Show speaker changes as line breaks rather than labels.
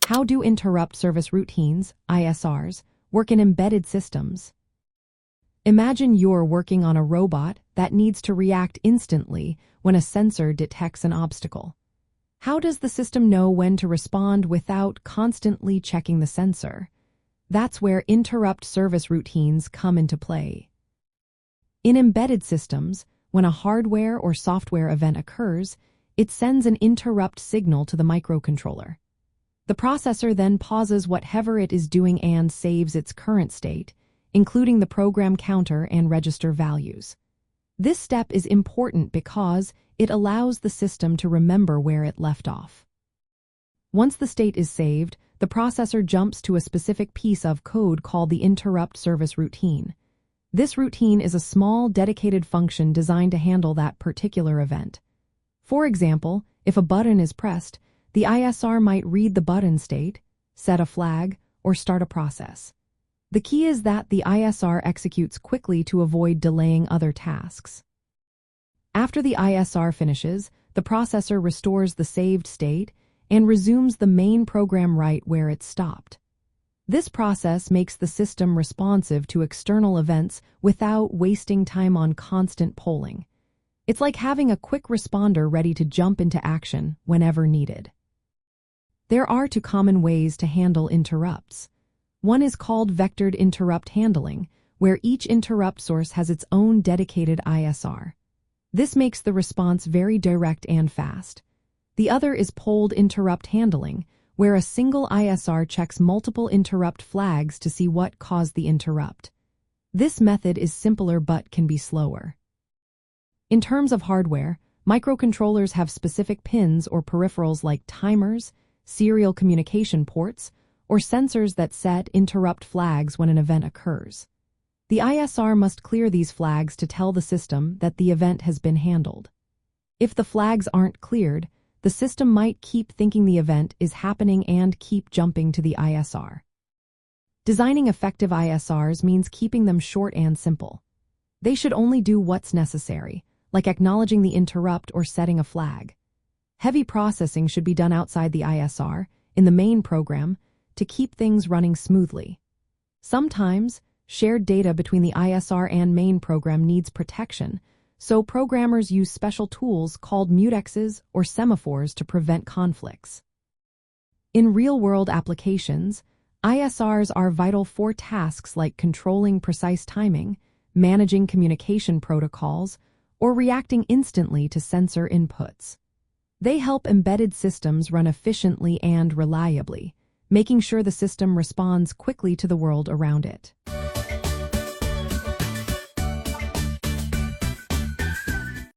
How do interrupt service routines, ISRs, work in embedded systems? Imagine you're working on a robot that needs to react instantly when a sensor detects an obstacle. How does the system know when to respond without constantly checking the sensor? That's where interrupt service routines come into play. In embedded systems, when a hardware or software event occurs, it sends an interrupt signal to the microcontroller. The processor then pauses whatever it is doing and saves its current state, including the program counter and register values. This step is important because it allows the system to remember where it left off. Once the state is saved, the processor jumps to a specific piece of code called the interrupt service routine. This routine is a small, dedicated function designed to handle that particular event. For example, if a button is pressed, the ISR might read the button state, set a flag, or start a process. The key is that the ISR executes quickly to avoid delaying other tasks. After the ISR finishes, the processor restores the saved state and resumes the main program right where it stopped. This process makes the system responsive to external events without wasting time on constant polling. It's like having a quick responder ready to jump into action whenever needed. There are two common ways to handle interrupts. One is called vectored interrupt handling, where each interrupt source has its own dedicated ISR. This makes the response very direct and fast. The other is polled interrupt handling, where a single ISR checks multiple interrupt flags to see what caused the interrupt. This method is simpler but can be slower. In terms of hardware, microcontrollers have specific pins or peripherals like timers, serial communication ports, or sensors that set interrupt flags when an event occurs. The ISR must clear these flags to tell the system that the event has been handled. If the flags aren't cleared, the system might keep thinking the event is happening and keep jumping to the ISR. Designing effective ISRs means keeping them short and simple. They should only do what's necessary, like acknowledging the interrupt or setting a flag. Heavy processing should be done outside the ISR, in the main program, to keep things running smoothly. Sometimes, shared data between the ISR and main program needs protection, so programmers use special tools called mutexes or semaphores to prevent conflicts. In real-world applications, ISRs are vital for tasks like controlling precise timing, managing communication protocols, or reacting instantly to sensor inputs. They help embedded systems run efficiently and reliably, making sure the system responds quickly to the world around it.